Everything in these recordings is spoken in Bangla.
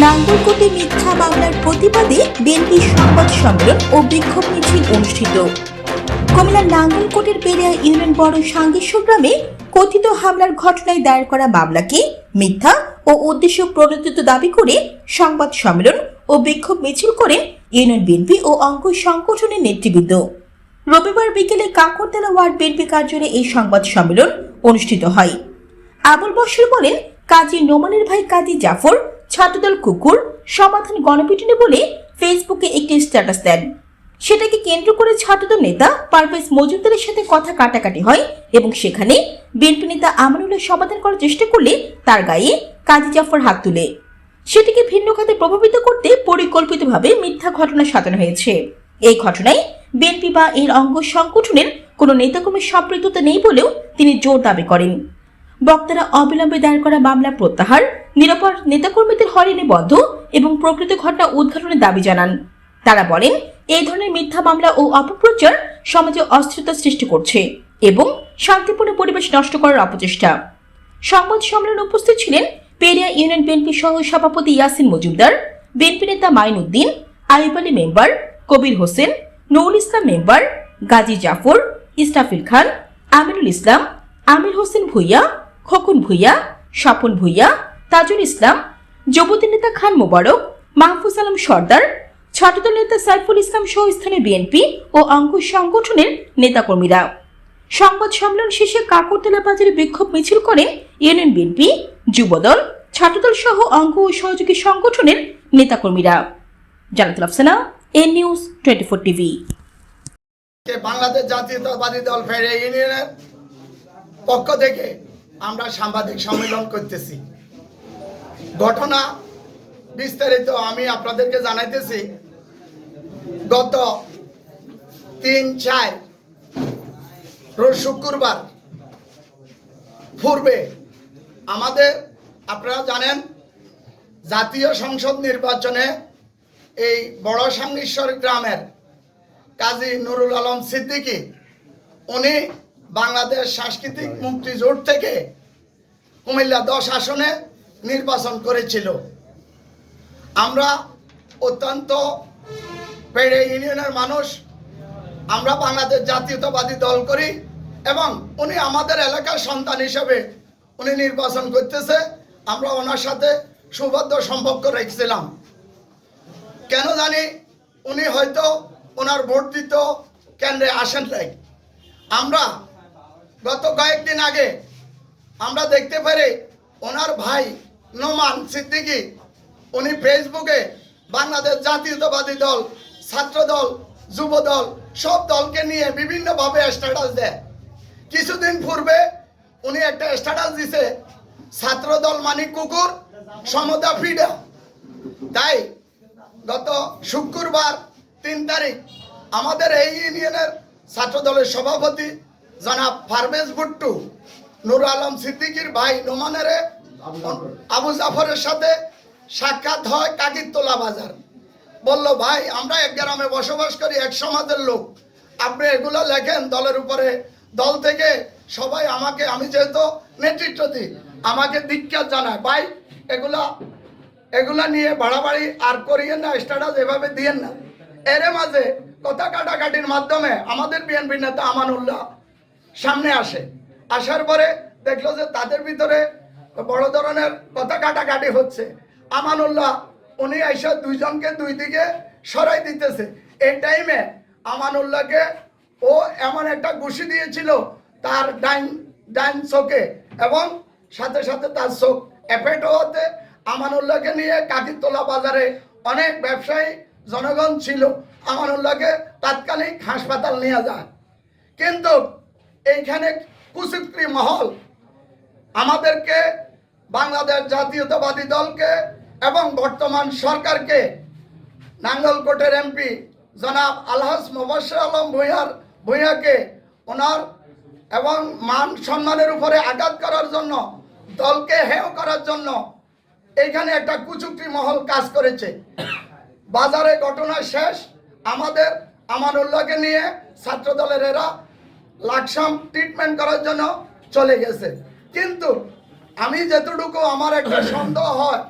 নাঙ্গলকোটে মিথ্যা মামলার প্রতিবাদে বিএনপির সংবাদ সম্মেলন ও বিক্ষোভ মিছিল অনুষ্ঠিত। কুমিল্লার নাঙ্গলকোটের পেরিয়া ইউনিয়ন বড় সাঙ্গেশ্বর গ্রামে কথিত হামলার ঘটনায় দায়ের করা মামলাকে মিথ্যা ও উদ্দেশ্য প্রণোদিত দাবি করে সংবাদ সম্মেলন ও বিক্ষোভ মিছিল করেন ইউনিয়ন বিএনপি ও অঙ্গ সংগঠনের নেতৃবৃন্দ। রবিবার বিকেলে কাকরতলা ওয়ার্ড বিএনপি কার্যালয়ে এই সংবাদ সম্মেলন অনুষ্ঠিত হয়। আবুল বশর বলেন, কাজী নোমানের ভাই কাজী জাফর ছাত্রদল কুকুর সমাধান গণপিটুনি বলে ফেসবুকে একটি স্ট্যাটাস দেন। সেটাকে কেন্দ্র করে ছাত্রদল নেতা পারভেজ মজুমদারের সাথে কথা কাটাকাটি হয় এবং সেখানে বিএনপি নেতা আমানুল্লাহ সমাধান করার চেষ্টা করলে তার গায়ে কাজী জাফর হাত তুলে সেটিকে ভিন্ন খাতে প্রভাবিত করতে পরিকল্পিতভাবে মিথ্যা ঘটনা সাজানো হয়েছে। এই ঘটনায় বিএনপি বা এর অঙ্গ সংগঠনের কোনো নেতাকর্মীর সম্পৃক্ততা নেই বলেও তিনি জোর দাবি করেন। বক্তারা অবিলম্বে দায়ের করা মামলা প্রত্যাহার, নিরাপদ নেতাকর্মীদের হয়রানি বন্ধ এবং প্রকৃত ঘটনা উদ্ঘাটনের দাবি জানান। তারা বলেন, এই ধরনের মিথ্যা মামলা ও অপপ্রচার সমাজে অস্থিরতা সৃষ্টি করছে এবং শান্তিপূর্ণ পরিবেশ নষ্ট করার অপচেষ্টা। সংবাদ সম্মেলনে উপস্থিত ছিলেন পেরিয়া ইউনিয়ন বিএনপি সহ সভাপতি ইয়াসিন মজুমদার, বিএনপি নেতা মাইনুদ্দিন, আইব আলী মেম্বার, কবির হোসেন, নুরুল ইসলাম মেম্বার, গাজী জাফর, ইস্তাফিল খান, আমিনুল ইসলাম, আমির হোসেন ভুইয়া, খোকন ভুইয়া, স্বপন ভুইয়া, তাজুল ইসলাম, যুবতী নেতা খান মোবারক, মাহফুজ আলম সর্দার, ছাত্রদল নেতা সাইফুল ইসলাম সহ স্থানীয় বিএনপি ও অঙ্গ সংগঠনের নেতাকর্মীরা। সংবাদ সম্মেলন শেষে কাকরতলা বাজারে বিক্ষোভ মিছিল করেন ইউনিয়ন বিএনপি, যুবদল, ছাত্রদল সহ অঙ্গ ও সহযোগী সংগঠনের নেতাকর্মীরা। Jannatul Afsana, N news 24 TV. Bangladesh জাতীয়তাবাদী দল ফেরে ইউনিয়নের পক্ষ থেকে আমরা সাংবাদিক সম্মেলন করতেছি। ঘটনা বিস্তারিত আমি আপনাদেরকে জানাইতেছি। গত ৩-৪ রোজ শুক্রবার পূর্বে আমাদের, আপনারা জানেন, জাতীয় সংসদ নির্বাচনে এই বড় সাঙ্গেশ্বর গ্রামের কাজী নুরুল আলম সিদ্দিকী উনি বাংলাদেশ সাংস্কৃতিক মুক্তি জোট থেকে কুমিল্লা 10 আসনে নির্বাচন করেছিল। আমরা অত্যন্ত পেড়ে ইউনিয়নের মানুষ, আমরা বাংলাদেশ জাতীয়তাবাদী দল করি এবং উনি আমাদের এলাকার সন্তান হিসেবে উনি নির্বাচন করতেছে। আমরা ওনার সাথে সুবদ্ধ সম্পর্ক রেখেছিলাম। কেন জানি উনি হয়তো ওনার ভোট দিত কেন্দ্রে আসেন নাই। আমরা গত কয়েকদিন আগে আমরা দেখতে পারি ওনার ভাই নোমান সিদ্দিকী উনি ফেসবুকে বাংলাদেশ জাতীয়তাবাদী দল, ছাত্রদল, যুবদল সব দলকে নিয়ে বিভিন্নভাবে স্ট্যাটাস দেয়। কিছুদিন পূর্বে উনি একটা স্ট্যাটাস দিছে, ছাত্রদল মানে কুকুর, সমতা ফিডা। তাই গত শুক্রবার 3 তারিখ আমাদের এই ইউনিয়নের ছাত্রদলের সভাপতি জনাব পারভেজ ভুট্টু নুরুল আলম সিদ্দিকীর ভাই নোমানের আবু জাফরের সাথে সাক্ষাৎ হয় কাকিরতলা বাজার। বলল, ভাই আমরা এক গ্রামে বসবাস করি, এক সমাজের লোক, আপনি এগুলো লেখেন দলের উপরে, দল থেকে সবাই আমাকে, আমি যেহেতু নেতৃত্ব দিই, আমাকে ধিক্কার জানায়, ভাই এগুলা নিয়ে বাড়াবাড়ি আর করিয়েন না, স্ট্যাটাস এভাবে দিয়েন না। এর মাঝে কথা কাটাকাটির মাধ্যমে আমাদের বিএনপি নেতা আমানুল্লাহ সামনে আসার পরে দেখলো যে তাদের ভিতরে বড় ধরনের কথা কাটাকাটি হচ্ছে। আমানুল্লাহ উনি এসে দুইজনকে দুই দিকে সরাই দিতেছে। এই টাইমে আমানুল্লাহকে ও এমন একটা ঘুষি দিয়েছিল তার ডাইন চোখে এবং সাথে সাথে তার চোখ এফেক্ট হতে আমানুল্লাহকে নিয়ে কাকিরতলা বাজারে অনেক ব্যবসায়ী জনগণ ছিল, আমানুল্লাহকে তাৎক্ষণিক হাসপাতাল নিয়ে যায়। কিন্তু এইখানে কুচক্রী মহল আমাদেরকে, বাংলাদেশ জাতীয়তাবাদী দলকে এবং বর্তমান সরকারকে, নাঙ্গলকোটের এমপি জনাব আলহাজ মোবাশ্বের আলম ভূঁইয়াকে ওনার এবং মান সম্মানের উপরে আঘাত করার জন্য, দলকে হেয় করার জন্য এইখানে একটা কুচক্রী মহল কাজ করেছে। বাজারে ঘটনা শেষ, আমাদের আমানুল্লাহকে নিয়ে ছাত্রদলের এরা লাকসাম ট্রিটমেন্ট করার জন্য চলে গেছে। কিন্তু আমি যেতটুকু আমার একটা সন্দেহ হয়,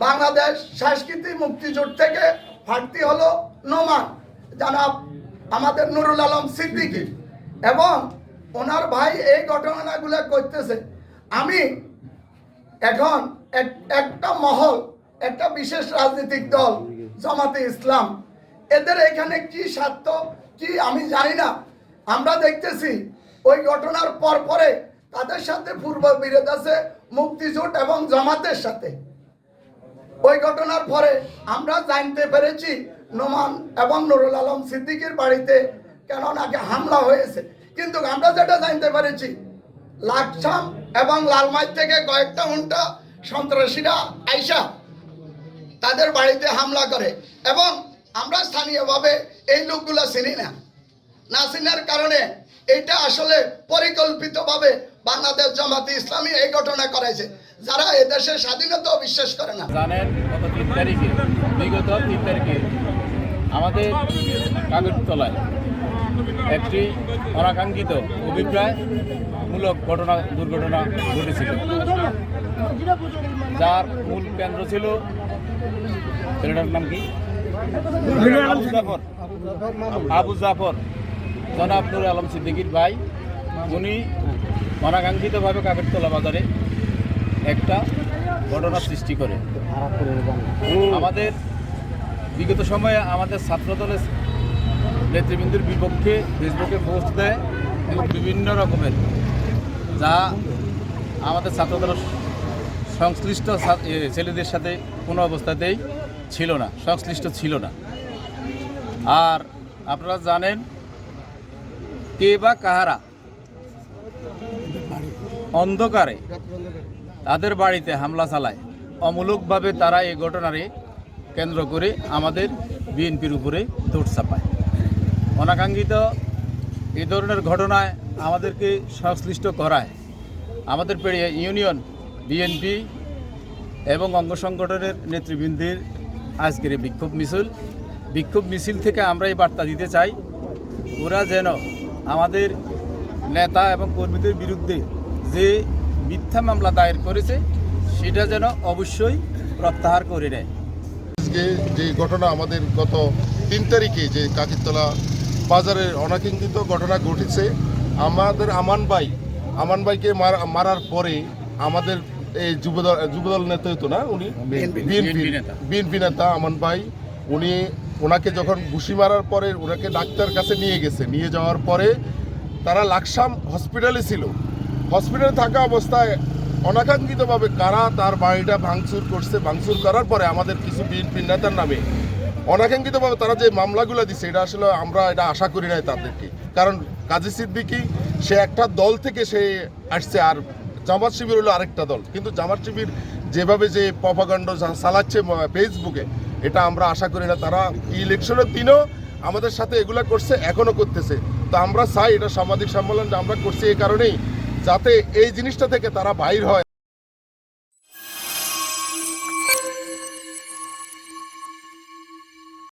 বাংলাদেশ সংস্কৃতি মুক্তিজোট থেকে প্রার্থী হলো নোমান জনাব আমাদের নুরুল আলম সিদ্দিকী, এবং ওনার ভাই এই ঘটনাগুলো করতেছে। আমি এখন একটা মহল, একটা বিশেষ রাজনৈতিক দল জামাতে ইসলাম, এদের এখানে কি স্বার্থ কি আমি জানি না। আমরা দেখতেছি ওই ঘটনার পরে তাদের সাথে পূর্ব বিরোধ আছে মুক্তিজোট এবং জামাতের সাথে। ওই ঘটনার পরে আমরা জানতে পেরেছি নোমান এবং নুরুল আলম সিদ্দিকীর বাড়িতে কেন নাকি হামলা হয়েছে, কিন্তু আমরা যেটা জানতে পেরেছি লাকসাম এবং লালমাই থেকে কয়েকটা ঘন্টা সন্ত্রাসীরা আইসা তাদের বাড়িতে হামলা করে, এবং আমরা স্থানীয়ভাবে এই লোকগুলো চিনি না। না চিনার কারণে এটা আসলে পরিকল্পিতভাবে বাংলাদেশ জামাতে ইসলামী এই ঘটনা করেছে, যারা এদেশের স্বাধীনতা বিশ্বাস করে না। জানেন গত 3 তারিখে, বিগত 3 তারিখে আমাদের কাগজতলায় একটি অনাকাঙ্ক্ষিত অভিপ্রায়মূলক দুর্ঘটনা ঘটেছিল, যার মূল কেন্দ্র ছিল ছেলেটার নাম কি আবু জাফর জনাব নুরুল আলম সিদ্দিকীর ভাই। উনি অনাকাঙ্ক্ষিতভাবে কাগজতলা বাজারে একটা ঘটনার সৃষ্টি করে। আমাদের বিগত সময়ে আমাদের ছাত্রদলের নেতৃবৃন্দের বিপক্ষে ফেসবুকে পোস্ট দেয় এবং বিভিন্ন রকমের, যা আমাদের ছাত্রদলের সংশ্লিষ্ট ছেলেদের সাথে কোনো অবস্থাতেই ছিল না, সংশ্লিষ্ট ছিল না। আর আপনারা জানেন কে বা কাহারা অন্ধকারে তাদের বাড়িতে হামলা চালায়, অমূলকভাবে তারা এই ঘটনারে কেন্দ্র করে আমাদের বিএনপির উপরে দৌড় চাপায়। অনাকাঙ্ক্ষিত এই ধরনের ঘটনায় আমাদেরকে সংশ্লিষ্ট করায় আমাদের পেরিয়ে ইউনিয়ন বিএনপি এবং অঙ্গ সংগঠনের নেতৃবৃন্দের আজকের এই বিক্ষোভ মিছিল থেকে আমরা এই বার্তা দিতে চাই, ওরা যেন আমাদের নেতা এবং কর্মীদের বিরুদ্ধে যে মিথ্যা মামলা দায়ের করেছে সেটা যেন অবশ্যই প্রত্যাহার করে নেয়। আজকে যে ঘটনা আমাদের গত 3 তারিখে যে কাকিরতলা বাজারের অনাকাঙ্ক্ষিত ঘটনা ঘটেছে, আমাদের আমান ভাইকে মারার পরে আমাদের এই যুবদল নেতা হতো না, উনি বিএনপি নেতা আমান ভাই, ওনাকে যখন ঘুষি মারার পরে ওনাকে ডাক্তার কাছে নিয়ে যাওয়ার পরে তারা লাকসাম হসপিটালে ছিল। হসপিটালে থাকা অবস্থায় অনাকাঙ্ক্ষিতভাবে কারা তার বাড়িটা ভাঙচুর করার পরে আমাদের কিছু বিএনপি নেতার নামে অনাকাঙ্ক্ষিতভাবে তারা যে মামলাগুলো দিচ্ছে, এটা আসলে আমরা এটা আশা করি নাই তাদেরকে। কারণ কাজী সিদ্দিকী সে একটা দল থেকে সে আসছে, আর জামাত শিবির হলো আরেকটা দল, কিন্তু জামাত শিবির যেভাবে যে প্রপাগান্ড চালাচ্ছে ফেসবুকে, এটা আমরা আশা করি না। তারা ইলেকশনের দিনও আমাদের সাথে এগুলা করছে, এখনও করতেছে। তো আমরা চাই এটা সাংবাদিক সম্মেলন আমরা করছি এই কারণেই, যাতে এই জিনিসটা থেকে তারা বাইর হয়।